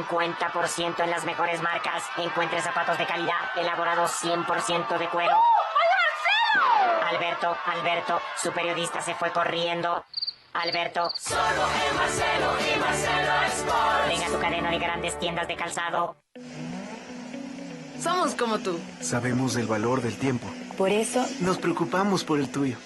50% en las mejores marcas. Encuentre zapatos de calidad, elaborados 100% de cuero. Alberto, su periodista se fue corriendo. Alberto, solo en Marcelo y Marcelo Sports. Venga a tu cadena de grandes tiendas de calzado. Somos como tú. Sabemos el valor del tiempo. Por eso nos preocupamos por el tuyo.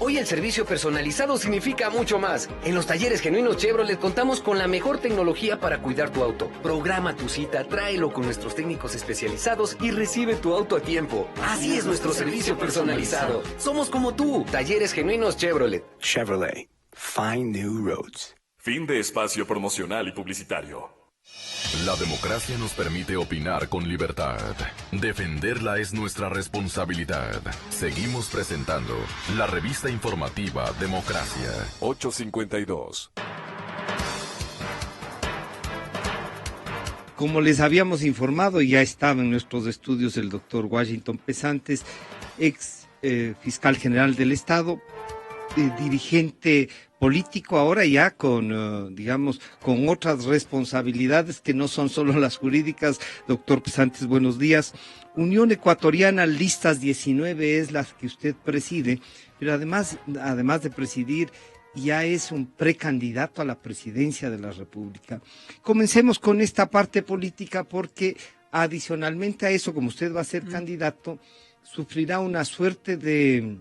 Hoy el servicio personalizado significa mucho más. En los talleres genuinos Chevrolet contamos con la mejor tecnología para cuidar tu auto. Programa tu cita, tráelo con nuestros técnicos especializados y recibe tu auto a tiempo. Así es nuestro servicio personalizado. Somos como tú. Talleres genuinos Chevrolet. Chevrolet. Find new roads. Fin de espacio promocional y publicitario. La democracia nos permite opinar con libertad. Defenderla es nuestra responsabilidad. Seguimos presentando la revista informativa Democracia. 852. Como les habíamos informado, ya estaba en nuestros estudios el doctor Washington Pesantes, ex fiscal general del Estado, dirigente político ahora ya con, digamos, con otras responsabilidades que no son solo las jurídicas. Doctor Pesantes, buenos días. Unión Ecuatoriana, listas 19 es la que usted preside, pero además de presidir, ya es un precandidato a la presidencia de la República. Comencemos con esta parte política porque adicionalmente a eso, como usted va a ser candidato, sufrirá una suerte de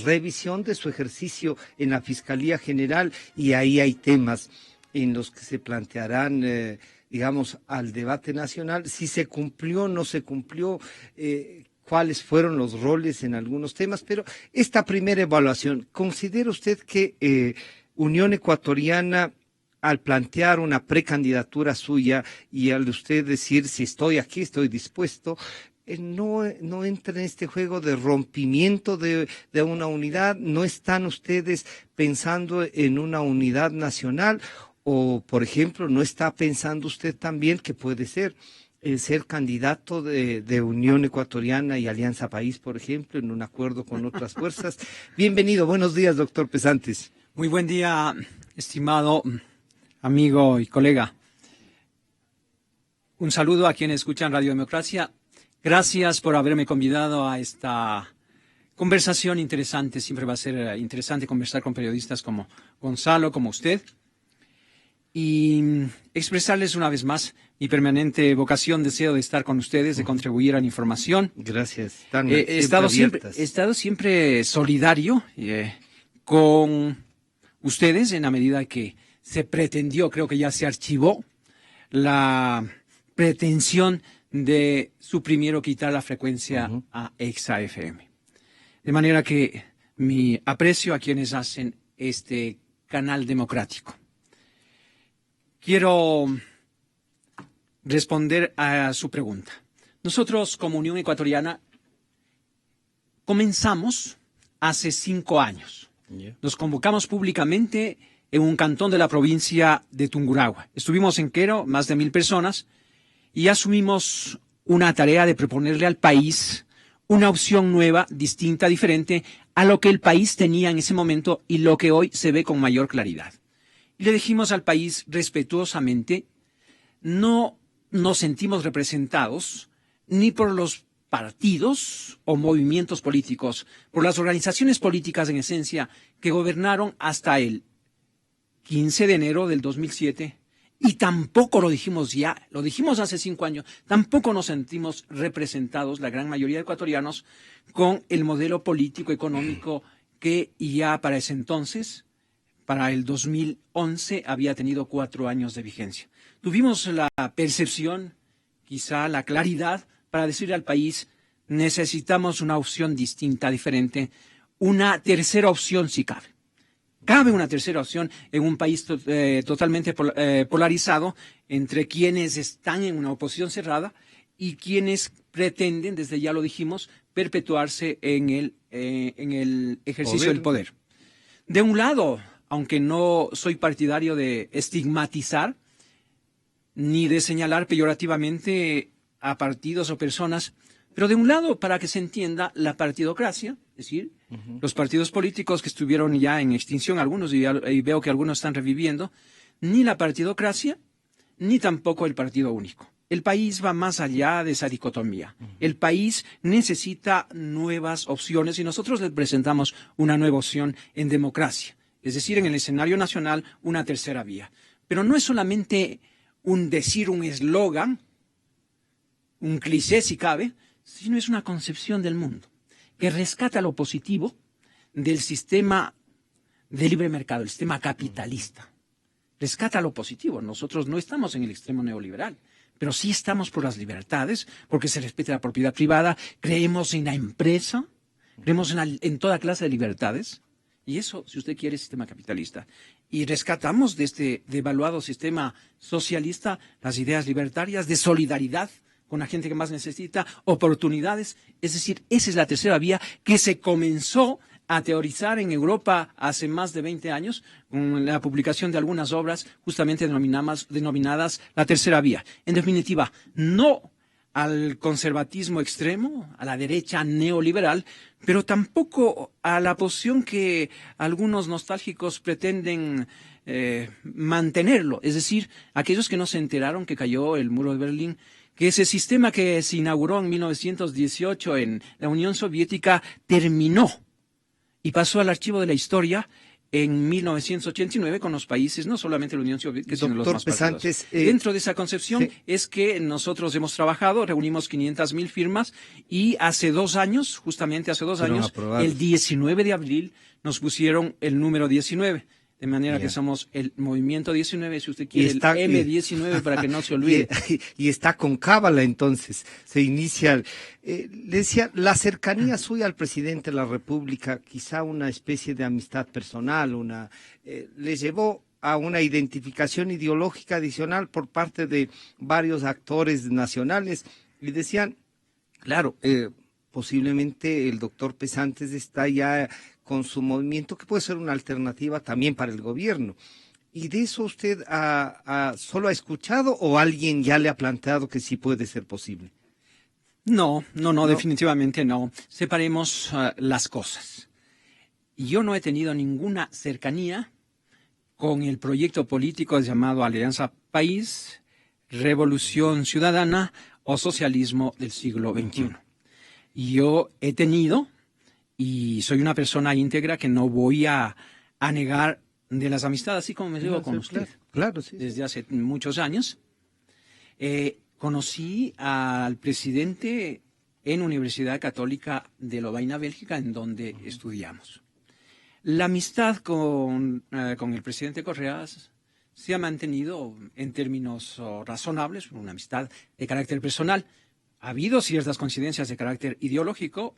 revisión de su ejercicio en la Fiscalía General, y ahí hay temas en los que se plantearán, digamos, al debate nacional, si se cumplió, no se cumplió, cuáles fueron los roles en algunos temas. Pero esta primera evaluación, ¿considera usted que Unión Ecuatoriana, al plantear una precandidatura suya y al usted decir si estoy aquí, estoy dispuesto, no entra en este juego de rompimiento de una unidad? ¿No están ustedes pensando en una unidad nacional? O, por ejemplo, ¿no está pensando usted también que puede ser candidato de Unión Ecuatoriana y Alianza País, por ejemplo, en un acuerdo con otras fuerzas? Bienvenido, buenos días, doctor Pesantes. Muy buen día, estimado amigo y colega. Un saludo a quienes escuchan Radio Democracia. Gracias por haberme convidado a esta conversación interesante. Siempre va a ser interesante conversar con periodistas como Gonzalo, como usted. Y expresarles una vez más mi permanente vocación, deseo de estar con ustedes, de contribuir a la información. Gracias. He estado siempre solidario con ustedes en la medida que se pretendió, creo que ya se archivó, la pretensión de suprimir o quitar la frecuencia a Exa FM. De manera que mi aprecio a quienes hacen este canal democrático. Quiero responder a su pregunta. Nosotros, como Unión Ecuatoriana, comenzamos hace 5 años. Nos convocamos públicamente en un cantón de la provincia de Tungurahua. Estuvimos en Quero, más de 1,000 personas, y asumimos una tarea de proponerle al país una opción nueva, distinta, diferente a lo que el país tenía en ese momento y lo que hoy se ve con mayor claridad. Y le dijimos al país respetuosamente, no nos sentimos representados ni por los partidos o movimientos políticos, por las organizaciones políticas en esencia que gobernaron hasta el 15 de enero del 2007, y tampoco lo dijimos ya, lo dijimos hace 5 años, tampoco nos sentimos representados, la gran mayoría de ecuatorianos, con el modelo político económico que ya para ese entonces, para el 2011, había tenido 4 años de vigencia. Tuvimos la percepción, quizá la claridad, para decirle al país, necesitamos una opción distinta, diferente, una tercera opción si cabe. Cabe una tercera opción en un país totalmente polarizado entre quienes están en una oposición cerrada y quienes pretenden, desde ya lo dijimos, perpetuarse en el ejercicio del poder. De un lado, aunque no soy partidario de estigmatizar ni de señalar peyorativamente a partidos o personas, pero de un lado, para que se entienda, la partidocracia, es decir, los partidos políticos que estuvieron ya en extinción, algunos, y veo que algunos están reviviendo, ni la partidocracia, ni tampoco el partido único. El país va más allá de esa dicotomía. El país necesita nuevas opciones y nosotros le presentamos una nueva opción en democracia, es decir, en el escenario nacional, una tercera vía. Pero no es solamente un eslogan, un cliché si cabe, sino es una concepción del mundo que rescata lo positivo del sistema de libre mercado, el sistema capitalista. Rescata lo positivo. Nosotros no estamos en el extremo neoliberal, pero sí estamos por las libertades, porque se respeta la propiedad privada, creemos en la empresa, creemos en toda clase de libertades, y eso, si usted quiere, es sistema capitalista. Y rescatamos de este devaluado sistema socialista las ideas libertarias de solidaridad con la gente que más necesita, oportunidades, es decir, esa es la tercera vía que se comenzó a teorizar en Europa hace más de 20 años, con la publicación de algunas obras justamente denominadas la tercera vía. En definitiva, no al conservatismo extremo, a la derecha neoliberal, pero tampoco a la posición que algunos nostálgicos pretenden mantenerlo. Es decir, aquellos que no se enteraron que cayó el muro de Berlín, que ese sistema que se inauguró en 1918 en la Unión Soviética terminó y pasó al archivo de la historia en 1989 con los países, no solamente la Unión Soviética, sino los más Pesantes, dentro de esa concepción sí. es que nosotros hemos trabajado, reunimos 500.000 firmas y hace 2 años, justamente hace 2 años, el 19 de abril nos pusieron el número 19. De manera que somos el movimiento 19, si usted quiere, el M19 para que no se olvide. Y está con cábala, entonces. Se inicia. Le decía, la cercanía suya al presidente de la República, quizá una especie de amistad personal, le llevó a una identificación ideológica adicional por parte de varios actores nacionales. Y decían, claro, posiblemente el doctor Pesantes está ya con su movimiento, que puede ser una alternativa también para el gobierno. ¿Y de eso usted solo ha escuchado o alguien ya le ha planteado que sí puede ser posible? No, definitivamente no. Separemos las cosas. Yo no he tenido ninguna cercanía con el proyecto político llamado Alianza País, Revolución Ciudadana o Socialismo del siglo XXI. Yo he tenido, y soy una persona íntegra que no voy a negar de las amistades, así como me llevo con usted. Claro, sí. Desde hace muchos años. Conocí al presidente en Universidad Católica de Lovaina, Bélgica, en donde estudiamos. La amistad con el presidente Correa se ha mantenido en términos razonables, una amistad de carácter personal. Ha habido ciertas coincidencias de carácter ideológico,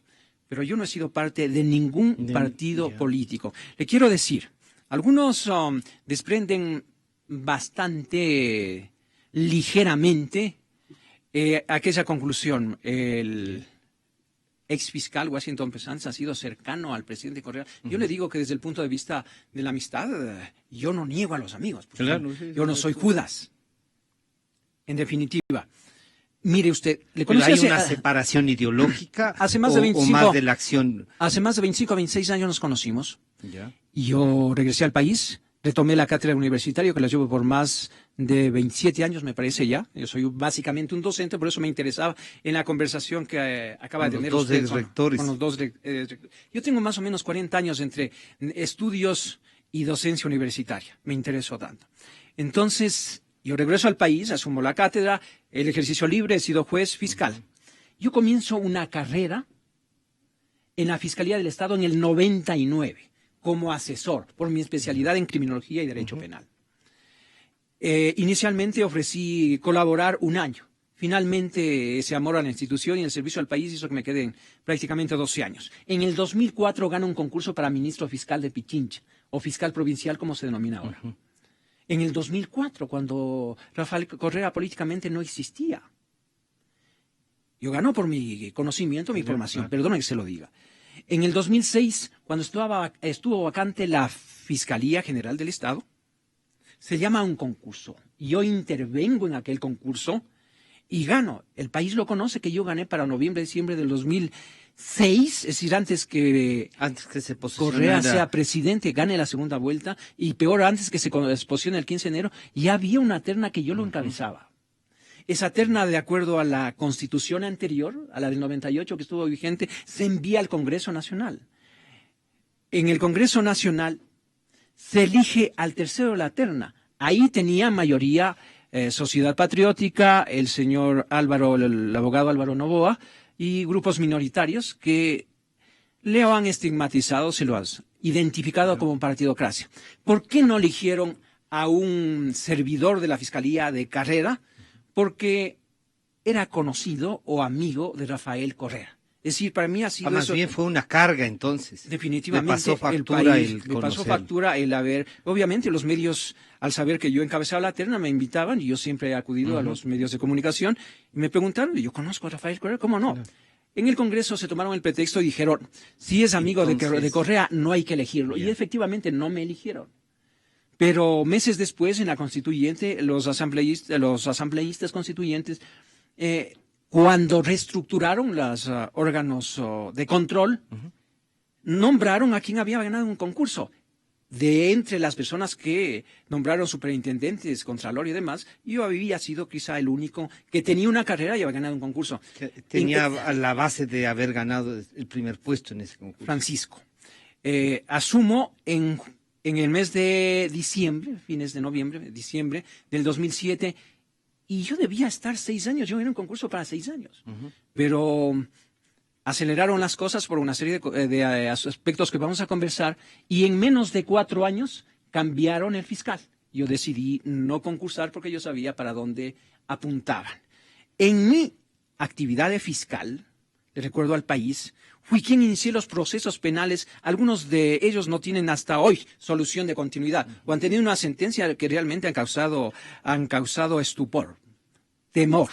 pero yo no he sido parte de ningún partido político. Le quiero decir, algunos desprenden bastante ligeramente aquella conclusión. El exfiscal Washington Pesantes ha sido cercano al presidente Correa. Yo le digo que desde el punto de vista de la amistad, yo no niego a los amigos. Claro, yo no soy Judas. En definitiva. Mire usted, ¿le conoce? ¿Hay una separación ideológica hace más de 25, o más de la acción? Hace más de 25 a 26 años nos conocimos. Ya. Y yo regresé al país, retomé la cátedra universitaria, que la llevo por más de 27 años, me parece ya. Yo soy básicamente un docente, por eso me interesaba en la conversación que acaba de tener usted con los dos rectores. Yo tengo más o menos 40 años entre estudios y docencia universitaria. Me interesó tanto. Entonces, yo regreso al país, asumo la cátedra, el ejercicio libre, he sido juez fiscal. Yo comienzo una carrera en la Fiscalía del Estado en el 99, como asesor, por mi especialidad en criminología y derecho penal. Inicialmente ofrecí colaborar 1 año. Finalmente, ese amor a la institución y el servicio al país hizo que me queden prácticamente 12 años. En el 2004 gano un concurso para ministro fiscal de Pichincha, o fiscal provincial, como se denomina ahora. En el 2004, cuando Rafael Correa políticamente no existía. Yo gano por mi conocimiento, mi formación, perdone que se lo diga. En el 2006, cuando estuvo vacante la Fiscalía General del Estado, se llama un concurso. Yo intervengo en aquel concurso y gano. El país lo conoce que yo gané para noviembre, diciembre del 2006, es decir, antes que se Correa sea presidente, gane la segunda vuelta, y peor, antes que se posicione el 15 de enero, ya había una terna que yo lo encabezaba. Esa terna, de acuerdo a la constitución anterior, a la del 98 que estuvo vigente, se envía al Congreso Nacional. En el Congreso Nacional se elige al tercero de la terna. Ahí tenía mayoría Sociedad Patriótica, el señor Álvaro, el abogado Álvaro Noboa, y grupos minoritarios que le han estigmatizado, se lo han identificado como partidocracia. ¿Por qué no eligieron a un servidor de la Fiscalía de carrera? Porque era conocido o amigo de Rafael Correa. Es decir, para mí ha sido más eso. bien fue una carga, entonces. Definitivamente. Me pasó factura me pasó factura el haber. Obviamente, los medios, al saber que yo encabezaba la terna, me invitaban, y yo siempre he acudido a los medios de comunicación, y me preguntaron, yo conozco a Rafael Correa, ¿cómo no? En el Congreso se tomaron el pretexto y dijeron, si es amigo de Correa, no hay que elegirlo. Y efectivamente no me eligieron. Pero meses después, en la constituyente, los asambleístas constituyentes, cuando reestructuraron los órganos de control, nombraron a quien había ganado un concurso. De entre las personas que nombraron superintendentes, contralor y demás, yo había sido quizá el único que tenía una carrera y había ganado un concurso. Tenía la base de haber ganado el primer puesto en ese concurso. Francisco. Asumo en el mes de diciembre, fines de noviembre, diciembre del 2007, y yo debía estar 6 años. Yo era un concurso para 6 años. Pero aceleraron las cosas por una serie de aspectos que vamos a conversar, y en menos de 4 años cambiaron el fiscal. Yo decidí no concursar porque yo sabía para dónde apuntaban. En mi actividad de fiscal, le recuerdo al país, fui quien inicié los procesos penales. Algunos de ellos no tienen hasta hoy solución de continuidad, o han tenido una sentencia que realmente han causado estupor, temor,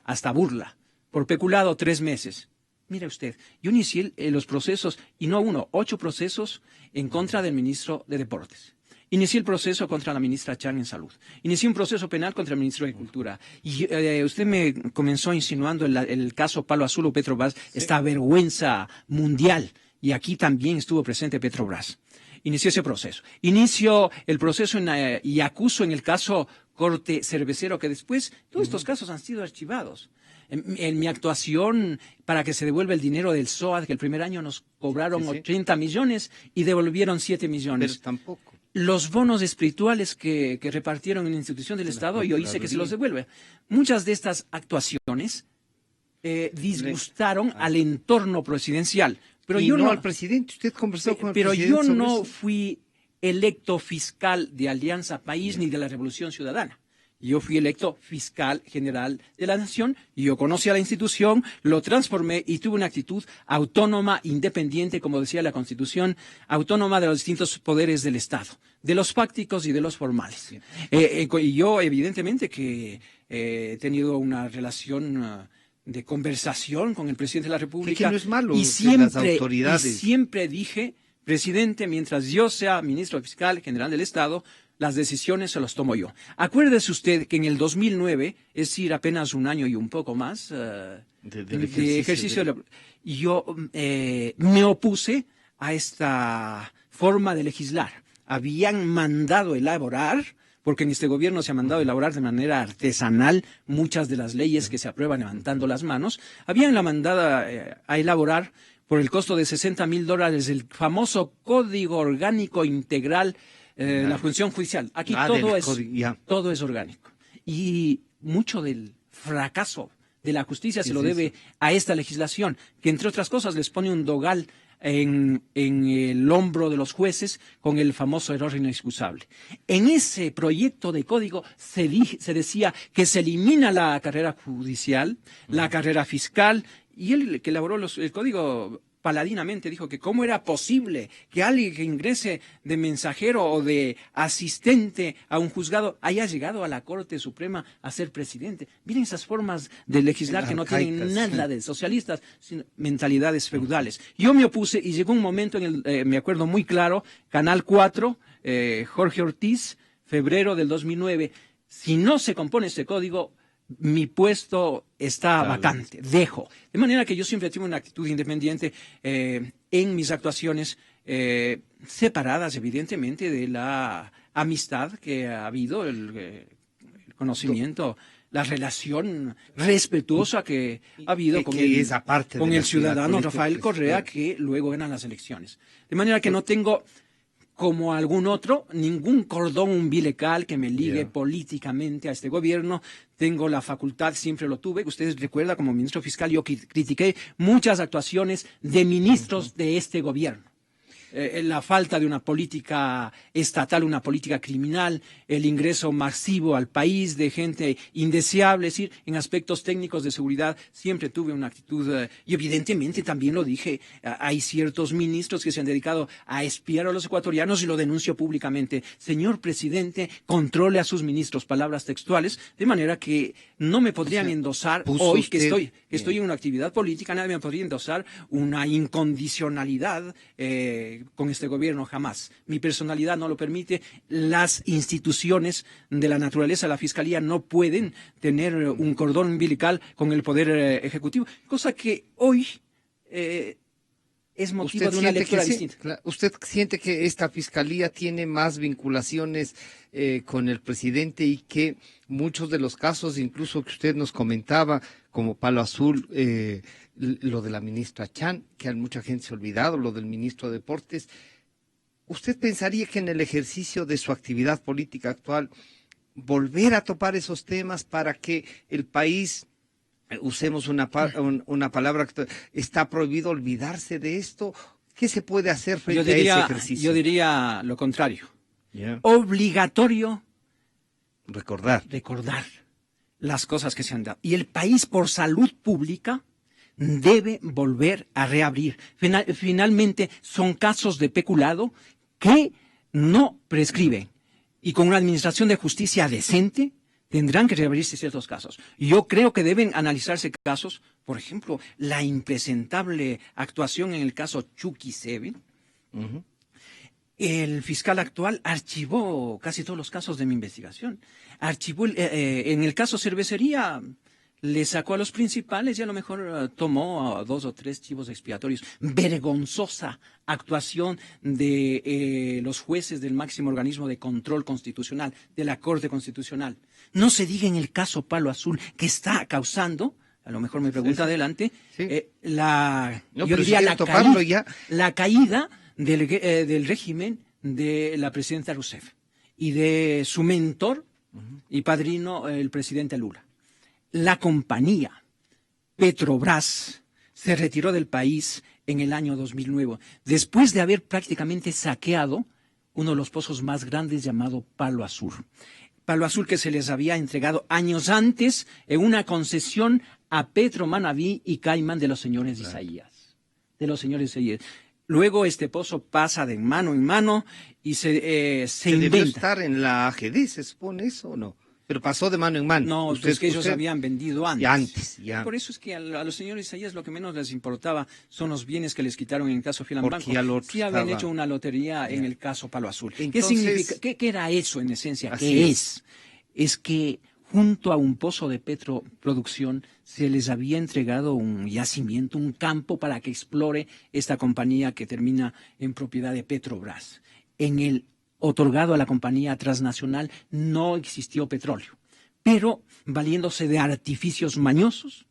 hasta burla. Por peculado, 3 meses. Mire usted, yo inicié los procesos, y no 1, 8 procesos en contra del ministro de Deportes. Inicié el proceso contra la ministra Chan en Salud. Inicié un proceso penal contra el ministro de Cultura. Y usted me comenzó insinuando el caso Palo Azul o Petrobras, esta vergüenza mundial. Y aquí también estuvo presente Petrobras. Inicié ese proceso. Inicio el proceso y acuso en el caso Corte Cervecero, que después todos estos casos han sido archivados. En mi actuación para que se devuelva el dinero del SOAT, que el primer año nos cobraron 80 millones y devolvieron 7 millones. Pero tampoco. Los bonos espirituales que repartieron en la institución del Estado, yo hice que se los devuelva. Muchas de estas actuaciones disgustaron al entorno presidencial. Pero y yo no al presidente. Usted conversó con el presidente. Pero yo no fui electo fiscal de Alianza País ni de la Revolución Ciudadana. Yo fui electo fiscal general de la Nación, y yo conocí a la institución, lo transformé y tuve una actitud autónoma, independiente, como decía la Constitución, autónoma de los distintos poderes del Estado, de los fácticos y de los formales. Y yo, evidentemente, que he tenido una relación de conversación con el presidente de la República. Que no es malo, y siempre, las autoridades. Y siempre dije, presidente, mientras yo sea ministro fiscal general del Estado, las decisiones se las tomo yo. Acuérdese usted que en el 2009, es decir, apenas un año y un poco más de ejercicio, yo me opuse a esta forma de legislar. Habían mandado elaborar, porque en este gobierno se ha mandado elaborar de manera artesanal muchas de las leyes que se aprueban levantando las manos, habían la mandada a elaborar por el costo de $60,000 el famoso Código Orgánico Integral la función judicial. Aquí todo es orgánico. Y mucho del fracaso de la justicia se lo debe a esta legislación, que entre otras cosas les pone un dogal en el hombro de los jueces con el famoso error inexcusable. En ese proyecto de código se decía que se elimina la carrera judicial, la carrera fiscal, y él que elaboró el código paladinamente dijo que cómo era posible que alguien que ingrese de mensajero o de asistente a un juzgado haya llegado a la Corte Suprema a ser presidente. Miren esas formas de legislar que no tienen nada de socialistas, sino mentalidades feudales. Yo me opuse y llegó un momento, me acuerdo muy claro, Canal 4, Jorge Ortiz, febrero del 2009, si no se compone este código, mi puesto está vacante, dejo. De manera que yo siempre tengo una actitud independiente en mis actuaciones, separadas evidentemente de la amistad que ha habido, el conocimiento, la relación respetuosa que ha habido con el ciudadano Rafael Correa, que luego ganan las elecciones. De manera que no tengo, como algún otro, ningún cordón umbilical que me ligue políticamente a este gobierno. Tengo la facultad, siempre lo tuve. Ustedes recuerdan, como ministro fiscal, yo critiqué muchas actuaciones de ministros de este gobierno. La falta de una política estatal, una política criminal, el ingreso masivo al país de gente indeseable, es decir, en aspectos técnicos de seguridad siempre tuve una actitud, y evidentemente también lo dije, hay ciertos ministros que se han dedicado a espiar a los ecuatorianos y lo denuncio públicamente. Señor presidente, controle a sus ministros, palabras textuales, de manera que no me podrían endosar hoy que estoy en una actividad política, nadie me podría endosar una incondicionalidad con este gobierno, jamás. Mi personalidad no lo permite. Las instituciones de la naturaleza, la Fiscalía, no pueden tener un cordón umbilical con el Poder Ejecutivo, cosa que hoy es motivo de una lectura distinta. ¿Usted siente que esta Fiscalía tiene más vinculaciones con el presidente y que muchos de los casos, incluso que usted nos comentaba, como Palo Azul, lo de la ministra Chan, que a mucha gente se ha olvidado, lo del ministro de Deportes, ¿usted pensaría que en el ejercicio de su actividad política actual volver a topar esos temas para que el país, usemos una palabra, está prohibido olvidarse de esto? ¿Qué se puede hacer frente a ese ejercicio? Yo diría lo contrario. Obligatorio recordar las cosas que se han dado. Y el país, por salud pública, debe volver a reabrir. Finalmente, son casos de peculado que no prescriben. Y con una administración de justicia decente, tendrán que reabrirse ciertos casos. Yo creo que deben analizarse casos, por ejemplo, la impresentable actuación en el caso Chucky Seven. El fiscal actual archivó casi todos los casos de mi investigación. Archivó en el caso Cervecería, le sacó a los principales y a lo mejor tomó a 2 o 3 chivos expiatorios. Vergonzosa actuación de los jueces del máximo organismo de control constitucional, de la Corte Constitucional. No se diga en el caso Palo Azul, que está causando, a lo mejor me pregunta adelante, la caída del régimen de la presidenta Rousseff y de su mentor y padrino, el presidente Lula. La compañía Petrobras se retiró del país en el año 2009, después de haber prácticamente saqueado uno de los pozos más grandes llamado Palo Azul. Palo Azul que se les había entregado años antes en una concesión a Petro Manaví y Caimán de los señores Isaías. Luego este pozo pasa de mano en mano y se inventa. ¿Debió estar en la AGD, se supone eso o no? Pero pasó de mano en mano. No, es que ellos habían vendido antes. Ya. Por eso es que a los señores Isaías lo que menos les importaba son los bienes que les quitaron en el caso Filambanco. Sí habían hecho una lotería en el caso Palo Azul. Entonces, ¿qué significa? ¿Qué era eso en esencia? ¿Qué es? Es que junto a un pozo de petroproducción se les había entregado un yacimiento, un campo para que explore esta compañía que termina en propiedad de Petrobras. En el otorgado a la compañía transnacional no existió petróleo, pero valiéndose de artificios mañosos,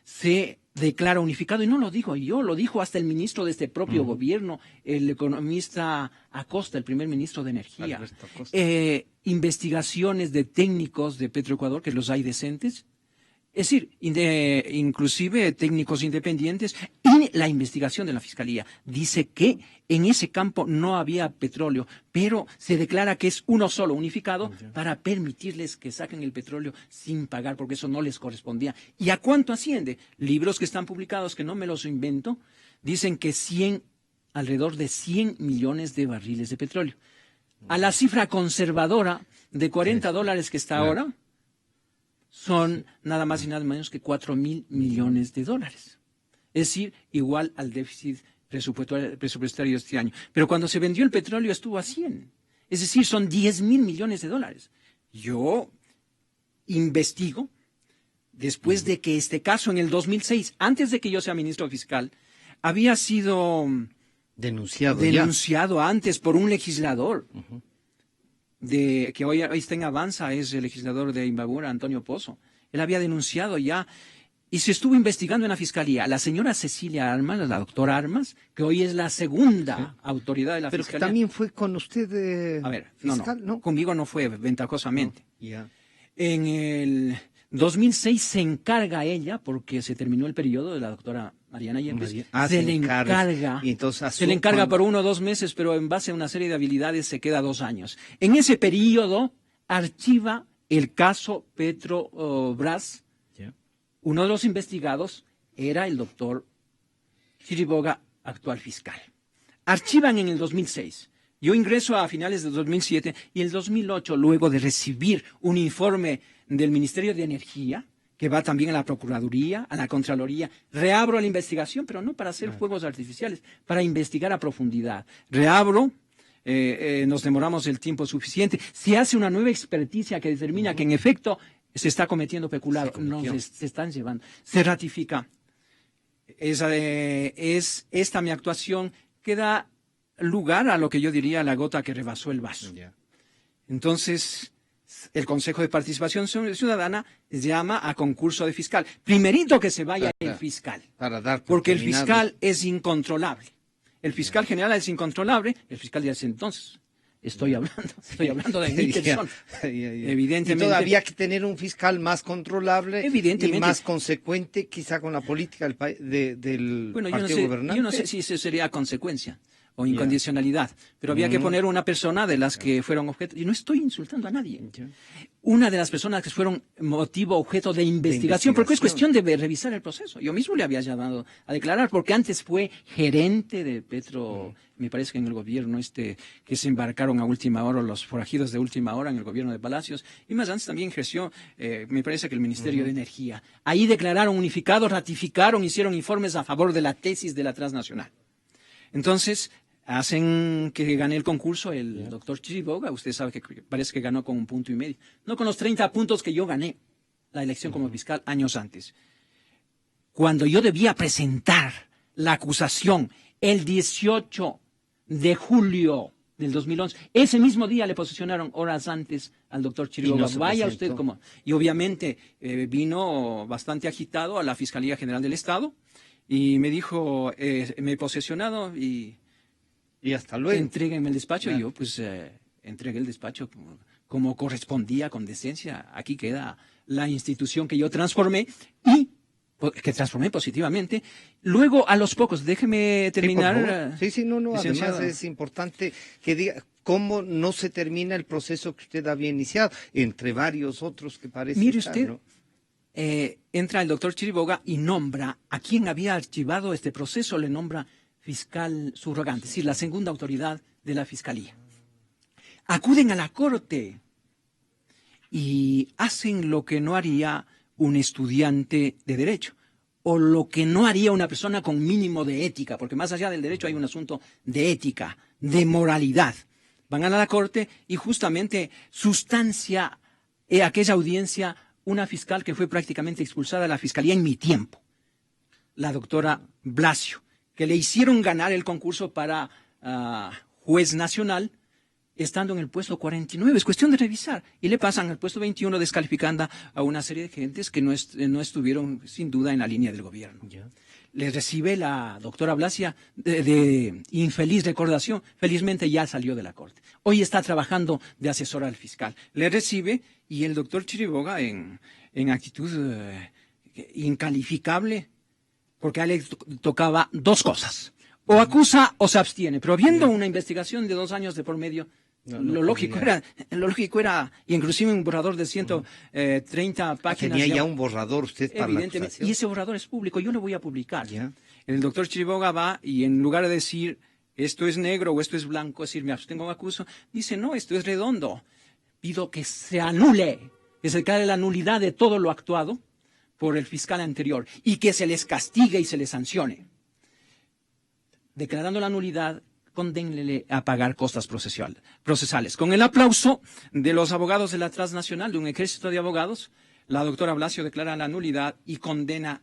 se declara unificado, y no lo digo yo, lo dijo hasta el ministro de este propio gobierno, el economista Acosta, el primer ministro de Energía. Investigaciones de técnicos de Petroecuador, que los hay decentes, es decir, inclusive técnicos independientes, y la investigación de la Fiscalía dice que en ese campo no había petróleo, pero se declara que es uno solo, unificado, para permitirles que saquen el petróleo sin pagar, porque eso no les correspondía. ¿Y a cuánto asciende? Libros que están publicados, que no me los invento, dicen que alrededor de 100 millones de barriles de petróleo. A la cifra conservadora de $40 que está ahora, son nada más y nada menos que 4.000 millones de dólares. Es decir, igual al déficit presupuestario de este año. Pero cuando se vendió el petróleo estuvo a 100. Es decir, son 10.000 millones de dólares. Yo investigo después de que este caso en el 2006, antes de que yo sea ministro fiscal, había sido denunciado antes por un legislador que hoy está en Avanza, es el legislador de Imbabura, Antonio Pozo. Él había denunciado ya y se estuvo investigando en la fiscalía. La señora Cecilia Armas, la doctora Armas, que hoy es la segunda autoridad de la Pero fiscalía. que también fue con usted A ver, fiscal, no, conmigo no fue ventajosamente. No, ya. En el 2006 se encarga ella, porque se terminó el periodo de la doctora Mariana Yepes, se le encarga, y entonces se le encarga por 1 o 2 meses, pero en base a una serie de habilidades se queda 2 años. En ese periodo archiva el caso Petrobras. Uno de los investigados era el doctor Chiriboga, actual fiscal. Archivan en el 2006. Yo ingreso a finales del 2007 y el 2008, luego de recibir un informe del Ministerio de Energía, que va también a la Procuraduría, a la Contraloría, reabro la investigación, pero no para hacer fuegos artificiales, para investigar a profundidad. Reabro, nos demoramos el tiempo suficiente. Se hace una nueva experticia que determina que en efecto se está cometiendo peculado, se están llevando. Se ratifica. Es esta mi actuación que da lugar a lo que yo diría la gota que rebasó el vaso. Entonces, el Consejo de Participación Ciudadana llama a concurso de fiscal. Primerito que se vaya el fiscal, porque el fiscal es incontrolable. El fiscal general es incontrolable, el fiscal de ese entonces. Estoy hablando de mi persona. Evidentemente. Y todavía hay que tener un fiscal más controlable y más consecuente, quizá con la política del partido gobernante. Yo no sé si eso sería consecuencia o incondicionalidad, pero había que poner una persona de las que fueron objeto, y no estoy insultando a nadie, una de las personas que fueron motivo, objeto de investigación, porque es cuestión de revisar el proceso. Yo mismo le había llamado a declarar, porque antes fue gerente de Petro, me parece que en el gobierno que se embarcaron a última hora, los forajidos de última hora en el gobierno de Palacios, y más antes también ejerció, me parece que el Ministerio de Energía. Ahí declararon unificados, ratificaron, hicieron informes a favor de la tesis de la transnacional. Entonces, hacen que gane el concurso el doctor Chiriboga. Usted sabe que parece que ganó con 1,5 puntos. No con los 30 puntos que yo gané la elección como fiscal años antes. Cuando yo debía presentar la acusación el 18 de julio del 2011, ese mismo día le posicionaron horas antes al doctor Chiriboga. Vaya usted como... Y obviamente vino bastante agitado a la Fiscalía General del Estado y me dijo, me he posesionado y hasta luego. Entréguenme el despacho. Y yo pues entregué el despacho como correspondía, con decencia. Aquí queda la institución que yo transformé y que transformé positivamente. Luego, a los pocos, déjeme terminar. Sí, no. Además es importante que diga cómo no se termina el proceso que usted había iniciado, entre varios otros que parece. Mire usted, ¿no? Entra el doctor Chiriboga y nombra a quien había archivado este proceso, le nombra fiscal subrogante, es decir, la segunda autoridad de la fiscalía. Acuden a la corte y hacen lo que no haría un estudiante de derecho, o lo que no haría una persona con mínimo de ética, porque más allá del derecho hay un asunto de ética, de moralidad. Van a la corte y justamente sustancia aquella audiencia una fiscal que fue prácticamente expulsada de la fiscalía en mi tiempo, la doctora Blasio, que le hicieron ganar el concurso para juez nacional, estando en el puesto 49. Es cuestión de revisar. Y le pasan al puesto 21 descalificando a una serie de gentes que no estuvieron sin duda en la línea del gobierno. Le recibe la doctora Blasia de infeliz recordación. Felizmente ya salió de la corte. Hoy está trabajando de asesora al fiscal. Le recibe y el doctor Chiriboga en actitud incalificable, porque a él le tocaba 2 cosas. O acusa o se abstiene. Pero viendo una investigación de 2 años de por medio, lo lógico era, y inclusive un borrador de 130 páginas. Tenía ya un borrador usted para la acusación. Y ese borrador es público, yo lo voy a publicar. El doctor Chiriboga va y en lugar de decir esto es negro o esto es blanco, es decir, me abstengo o acuso, dice no, esto es redondo. Pido que se anule, que se declare la nulidad de todo lo actuado por el fiscal anterior y que se les castigue y se les sancione. Declarando la nulidad, condénele a pagar costas procesales. Con el aplauso de los abogados de la transnacional, de un ejército de abogados, la doctora Blasio declara la nulidad y condena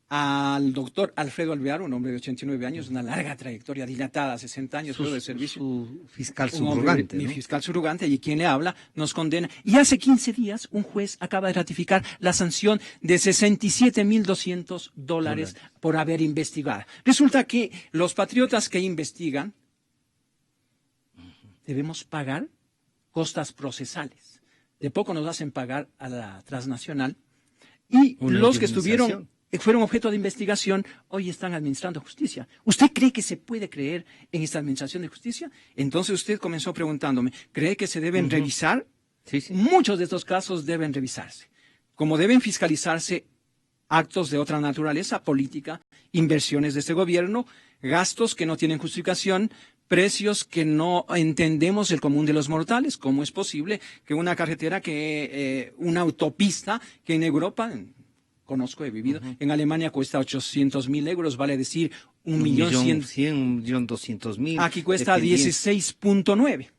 al doctor Alfredo Alvear, un hombre de 89 años, una larga trayectoria dilatada, 60 años de servicio. Su fiscal Un hombre, subrogante, mi ¿no? fiscal subrogante, y quien le habla, nos condena. Y hace 15 días, un juez acaba de ratificar la sanción de $67,200 por haber investigado. Resulta que los patriotas que investigan debemos pagar costas procesales. De poco nos hacen pagar a la transnacional. Y Una los que indemnización. fueron objeto de investigación, hoy están administrando justicia. ¿Usted cree que se puede creer en esta administración de justicia? Entonces usted comenzó preguntándome, ¿cree que se deben revisar? Sí, sí. Muchos de estos casos deben revisarse. Como deben fiscalizarse actos de otra naturaleza, política, inversiones de este gobierno, gastos que no tienen justificación, precios que no entendemos el común de los mortales. ¿Cómo es posible que una carretera, una autopista que en Europa, conozco, he vivido, en Alemania cuesta 800.000 euros, vale decir 1.100.000, aquí cuesta dependiendo. 16.9.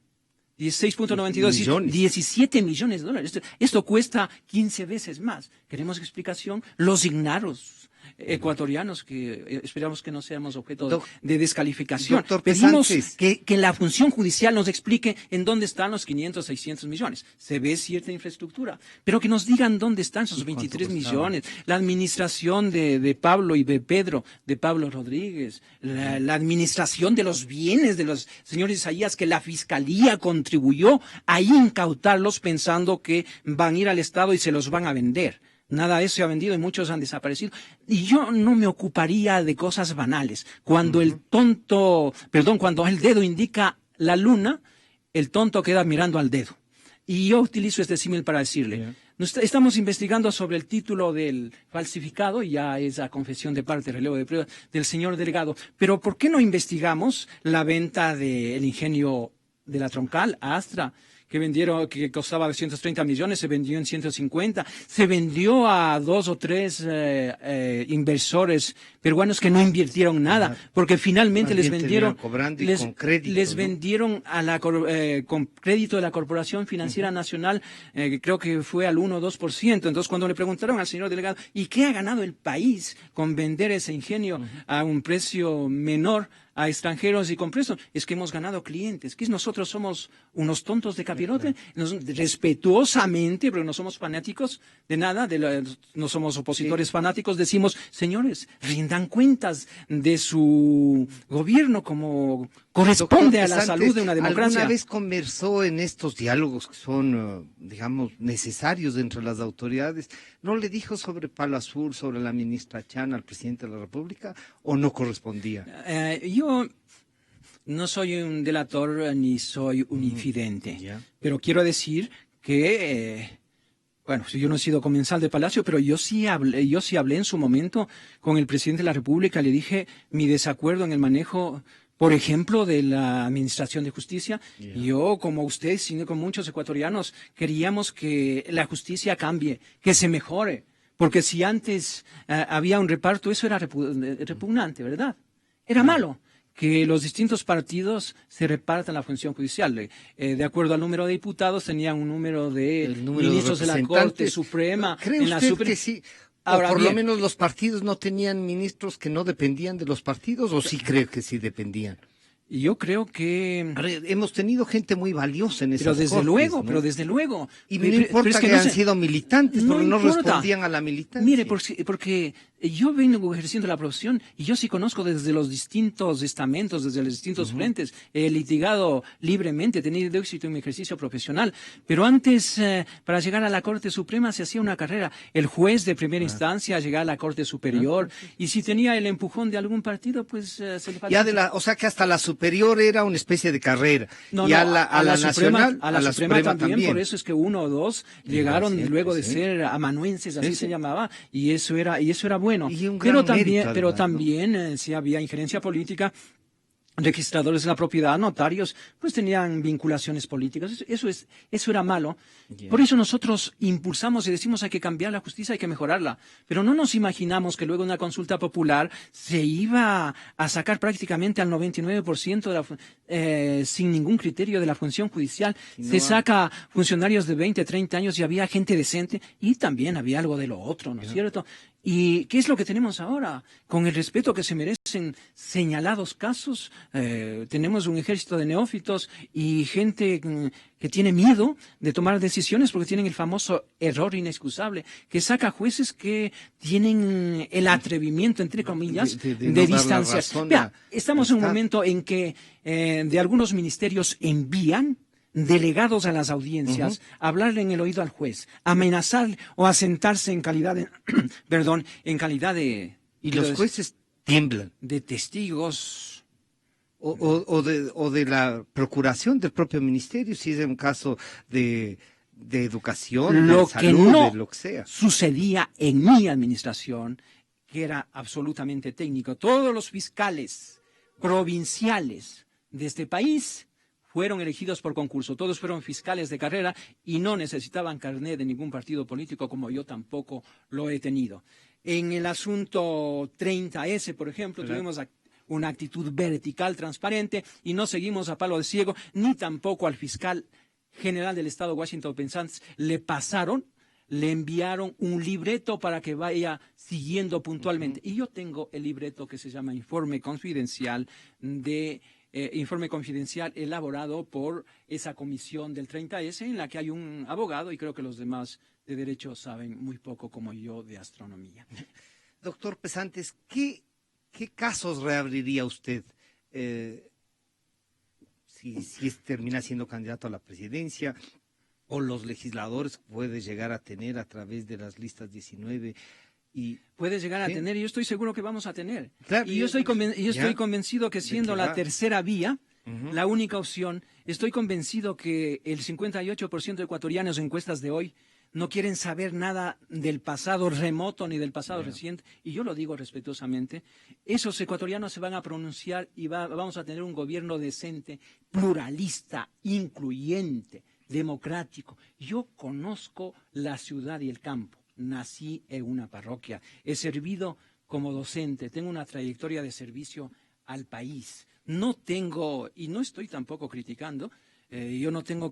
16.92, es decir, Millones. 17 millones de dólares. Esto cuesta 15 veces más. Queremos explicación. Los ignaros ecuatorianos, que esperamos que no seamos objeto de descalificación. Doctor Pedimos Pesantes. que la función judicial nos explique en dónde están los 500, 600 millones. Se ve cierta infraestructura, pero que nos digan dónde están esos 23 millones. La administración de Pablo y de Pedro, de Pablo Rodríguez, la administración de los bienes de los señores Isaías, que la Fiscalía contribuyó a incautarlos pensando que van a ir al Estado y se los van a vender. Nada de eso se ha vendido y muchos han desaparecido. Y yo no me ocuparía de cosas banales. Cuando cuando el dedo indica la luna, el tonto queda mirando al dedo. Y yo utilizo este símil para decirle, estamos investigando sobre el título del falsificado, y ya es la confesión de parte, relevo de prueba del señor delegado. Pero ¿por qué no investigamos la venta del ingenio de la Troncal a Astra? Que costaba 230 millones, se vendió en 150, se vendió a 2 o 3 inversores peruanos que no invirtieron nada, porque finalmente les vendieron, cobrando y con crédito, les ¿no? vendieron con crédito de la Corporación Financiera Nacional, que creo que fue al 1 o 2%. Entonces, cuando le preguntaron al señor delegado, ¿y qué ha ganado el país con vender ese ingenio a un precio menor a extranjeros y con precio? Es que hemos ganado clientes, que nosotros somos unos tontos de capirote, respetuosamente, pero no somos fanáticos de nada, no somos opositores fanáticos, decimos, señores, rindan cuentas de su gobierno como corresponde a la salud de una democracia. ¿Alguna vez conversó en estos diálogos que son, digamos, necesarios entre las autoridades? ¿No le dijo sobre Palo Azul, sobre la ministra Chan al presidente de la República, o no correspondía? Yo no soy un delator ni soy un infidente, pero quiero decir que, yo no he sido comensal de Palacio, pero yo sí hablé en su momento con el presidente de la República, le dije mi desacuerdo en el manejo, por ejemplo, de la Administración de Justicia. Yo, como usted, sino como muchos ecuatorianos, queríamos que la justicia cambie, que se mejore, porque si antes había un reparto, eso era repugnante, ¿verdad? Era malo que los distintos partidos se repartan la función judicial. De acuerdo al número de diputados, tenían un número de ministros de la Corte Suprema. ¿Cree usted que sí? Ahora, o por bien, lo menos los partidos no tenían ministros que no dependían de los partidos, ¿o sí cree que sí dependían? Yo creo que... Hemos tenido gente muy valiosa en esas Pero desde cortes, luego, ¿no? Y Pero no importa es que no hayan se- sido militantes, porque no importa. respondían a la militancia. Mire, porque yo vengo ejerciendo la profesión y yo sí conozco desde los distintos estamentos, desde los distintos frentes. He litigado libremente, he tenido éxito en mi ejercicio profesional. Pero antes, para llegar a la Corte Suprema se hacía una carrera. El juez de primera instancia llegaba a la Corte Superior y si tenía el empujón de algún partido, pues se le Ya o sea que hasta la superior era una especie de carrera. No, y no, a la Suprema, nacional, a la Suprema también, por eso es que 1 o 2 llegaron siempre, luego de sí. ser amanuenses, así Sí, se sí. llamaba, y eso era bueno. Y un Pero gran mérito, también, además, ¿no? sí había injerencia política. registradores de la propiedad, notarios, pues tenían vinculaciones políticas. Eso era malo. Yeah. Por eso nosotros impulsamos y decimos hay que cambiar la justicia, hay que mejorarla. Pero no nos imaginamos que luego una consulta popular se iba a sacar prácticamente al 99% sin ningún criterio de la función judicial. Se saca funcionarios de 20, 30 años y había gente decente y también había algo de lo otro, ¿no es cierto? ¿Y qué es lo que tenemos ahora? Con el respeto que se merecen señalados casos, tenemos un ejército de neófitos y gente que tiene miedo de tomar decisiones porque tienen el famoso error inexcusable, que saca jueces que tienen el atrevimiento, entre comillas, de no dar la distanciar. razón Vea, a- estamos en un momento en que de algunos ministerios envían delegados a las audiencias, hablarle en el oído al juez, amenazar o a sentarse en calidad de, perdón, en calidad de... Y los jueces tiemblan. de testigos. O de la procuración del propio ministerio, si es un caso de educación, Lo de que salud, no de lo que sea. sucedía en mi administración, que era absolutamente técnico. Todos los fiscales provinciales de este país fueron elegidos por concurso. Todos fueron fiscales de carrera y no necesitaban carnet de ningún partido político, como yo tampoco lo he tenido. En el asunto 30S, por ejemplo, tuvimos una actitud vertical, transparente, y no seguimos a palo de ciego, ni tampoco al fiscal general del Estado, Washington Pesantes, le enviaron un libreto para que vaya siguiendo puntualmente. Y yo tengo el libreto que se llama Informe Confidencial elaborado por esa comisión del 30S, en la que hay un abogado, y creo que los demás de derecho saben muy poco como yo de astronomía. Doctor Pesantes, ¿qué casos reabriría usted si termina siendo candidato a la presidencia, o los legisladores puede llegar a tener a través de las listas 19? Y puede llegar a ¿sí? tener, y yo estoy seguro que vamos a tener. Claro, Y yo estoy ya. convencido que siendo que la va. tercera vía, la única opción, estoy convencido que el 58% de ecuatorianos en encuestas de hoy no quieren saber nada del pasado remoto ni del pasado reciente, y yo lo digo respetuosamente. Esos ecuatorianos se van a pronunciar y vamos a tener un gobierno decente, pluralista, incluyente, democrático. Yo conozco la ciudad y el campo. Nací en una parroquia, he servido como docente, tengo una trayectoria de servicio al país. No tengo, y no estoy tampoco criticando, yo no tengo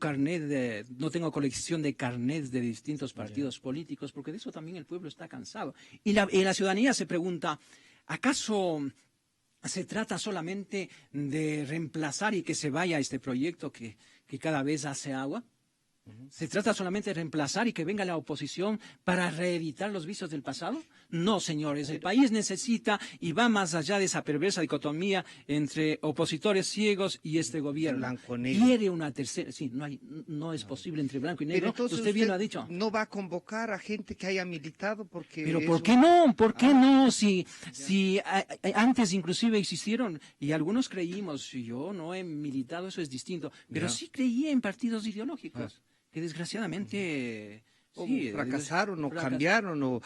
no tengo colección de carnets de distintos partidos políticos, porque de eso también el pueblo está cansado. Y la ciudadanía se pregunta, ¿acaso se trata solamente de reemplazar y que se vaya este proyecto que cada vez hace agua? ¿Se trata solamente de reemplazar y que venga la oposición para reeditar los vicios del pasado? No, señores, el país necesita y va más allá de esa perversa dicotomía entre opositores ciegos y este gobierno. Blanco, negro. Quiere una tercera, sí, no es posible entre blanco y negro. Pero entonces usted bien lo ha dicho. no va a convocar a gente que haya militado porque... Pero eso- ¿por qué no? ¿Por qué no? Si antes inclusive existieron, y algunos creímos, yo no he militado, eso es distinto, pero sí creía en partidos ideológicos, que desgraciadamente... sí, fracasaron o cambiaron o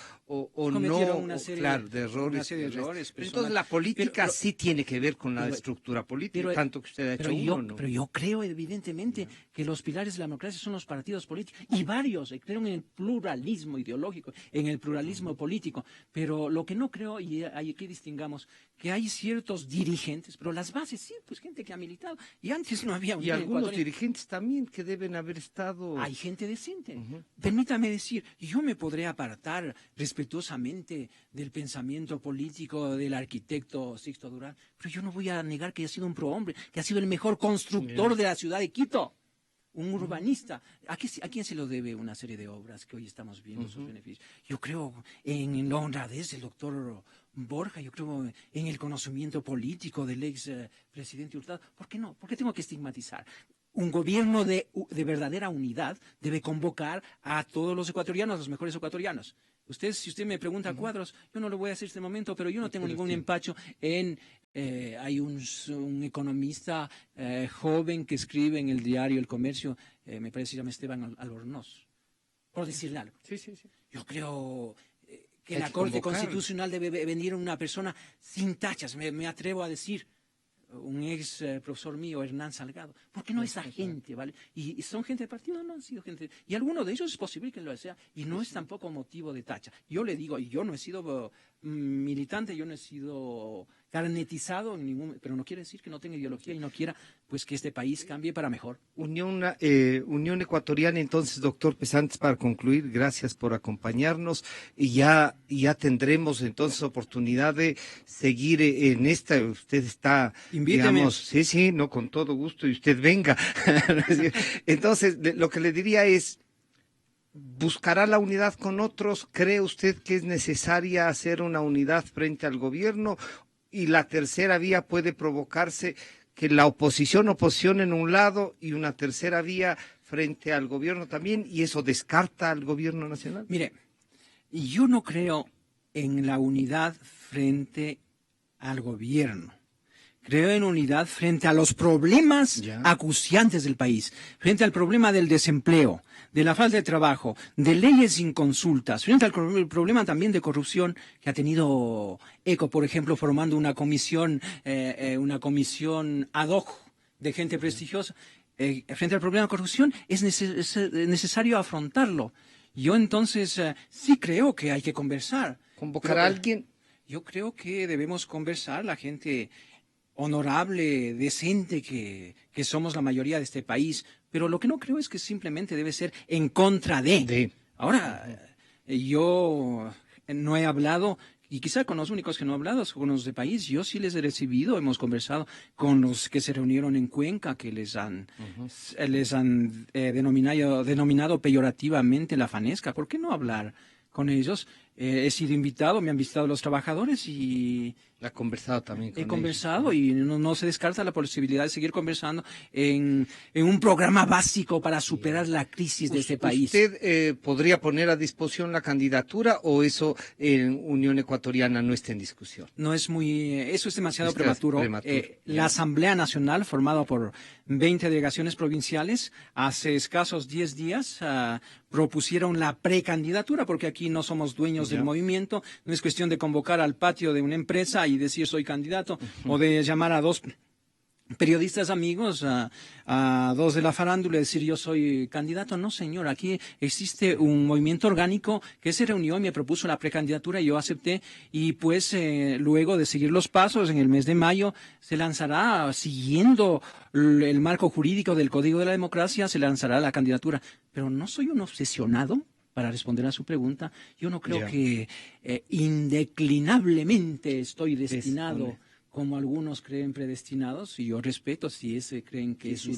cometieron no, una serie, claro, de errores. una serie de errores Pero entonces personales. la política Pero- sí tiene que ver con la pero- estructura política, pero- tanto que usted ha hecho uno, ¿no? Pero yo creo evidentemente que los pilares de la democracia son los partidos políticos, y varios creo en el pluralismo ideológico, en el pluralismo político, pero lo que no creo, y aquí distingamos, que hay ciertos dirigentes, pero las bases sí, pues gente que ha militado, y antes no había un Y algunos ecuatoriano. dirigentes también que deben haber estado... Hay gente decente. Permítame decir, yo me podré apartar respetuosamente del pensamiento político del arquitecto Sixto Durán, pero yo no voy a negar que ha sido un prohombre, que ha sido el mejor constructor de la ciudad de Quito, un urbanista. ¿A quién se lo debe una serie de obras que hoy estamos viendo sus beneficios? Yo creo en la honradez del doctor Borja, yo creo en el conocimiento político del ex presidente Hurtado. ¿Por qué no? ¿Por qué tengo que estigmatizar? Un gobierno de verdadera unidad debe convocar a todos los ecuatorianos, los mejores ecuatorianos. Si usted me pregunta cuadros, yo no lo voy a hacer en este momento, pero yo no tengo ningún empacho en... hay un economista joven que escribe en el diario El Comercio, me parece que se llama Esteban Albornoz, por decirle algo. Sí. Yo creo que Hay la que Corte convocar. Constitucional debe venir una persona sin tachas, me atrevo a decir, un ex profesor mío, Hernán Salgado. ¿Por qué no esa gente, vale? ¿Y son gente del partido? No han sido gente. Y alguno de ellos es posible que lo sea, y no es tampoco motivo de tacha. Yo le digo, yo no he sido militante, yo no he sido carnetizado, pero no quiere decir que no tenga ideología y no quiera pues que este país cambie para mejor. Unión Ecuatoriana, entonces, doctor Pesantes, para concluir, gracias por acompañarnos y ya tendremos entonces oportunidad de seguir en esta. Usted está, invíteme. Digamos, sí, no, con todo gusto, y usted venga. Entonces, lo que le diría es, ¿buscará la unidad con otros? ¿Cree usted que es necesaria hacer una unidad frente al gobierno? Y la tercera vía puede provocarse que la oposición en un lado y una tercera vía frente al gobierno también, y eso descarta al gobierno nacional. Mire, yo no creo en la unidad frente al gobierno. Creo en unidad frente a los problemas acuciantes del país, frente al problema del desempleo, de la falta de trabajo, de leyes sin consultas, frente al problema también de corrupción que ha tenido ECO, por ejemplo, formando una comisión ad hoc de gente prestigiosa. Frente al problema de corrupción es necesario afrontarlo. Yo entonces sí creo que hay que conversar. ¿Convocar a alguien? Yo creo que debemos conversar, la gente honorable, decente que somos la mayoría de este país, pero lo que no creo es que simplemente debe ser en contra de. Ahora, yo no he hablado, y quizá con los únicos que no he hablado son con los de país. Yo sí les he recibido, hemos conversado con los que se reunieron en Cuenca, que les han denominado peyorativamente la fanesca. ¿Por qué no hablar con ellos? He sido invitado, me han visitado los trabajadores y... Ha conversado también con He conversado y no se descarta la posibilidad de seguir conversando en un programa básico para superar la crisis de este país. ¿Usted podría poner a disposición la candidatura o eso en Unión Ecuatoriana no está en discusión? No es eso es demasiado prematuro. La Asamblea Nacional, formada por 20 delegaciones provinciales, hace escasos 10 días propusieron la precandidatura, porque aquí no somos dueños del movimiento, no es cuestión de convocar al patio de una empresa y decir soy candidato, o de llamar a dos periodistas amigos, a dos de la farándula y decir yo soy candidato. No, señor, aquí existe un movimiento orgánico que se reunió y me propuso la precandidatura y yo acepté, y pues luego de seguir los pasos, en el mes de mayo se lanzará, siguiendo el marco jurídico del Código de la Democracia, se lanzará la candidatura. Pero no soy un obsesionado. Para responder a su pregunta, yo no creo que indeclinablemente estoy destinado, como algunos creen predestinados, y yo respeto si ese creen que es su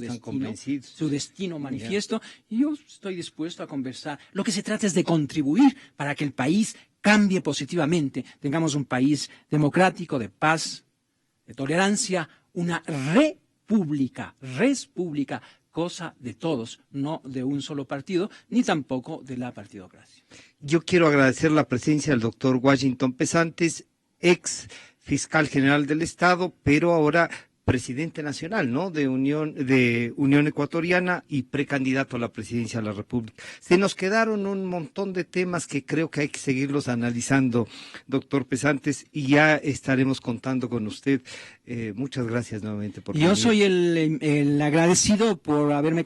destino manifiesto, y yo estoy dispuesto a conversar. Lo que se trata es de contribuir para que el país cambie positivamente, tengamos un país democrático, de paz, de tolerancia, una república, cosa de todos, no de un solo partido, ni tampoco de la partidocracia. Yo quiero agradecer la presencia del doctor Washington Pesantes, ex fiscal general del Estado, pero ahora presidente nacional, ¿no?, de Unión Ecuatoriana y precandidato a la presidencia de la República. Se nos quedaron un montón de temas que creo que hay que seguirlos analizando, doctor Pesantes, y ya estaremos contando con usted. Muchas gracias nuevamente por venir. Yo soy el agradecido por haberme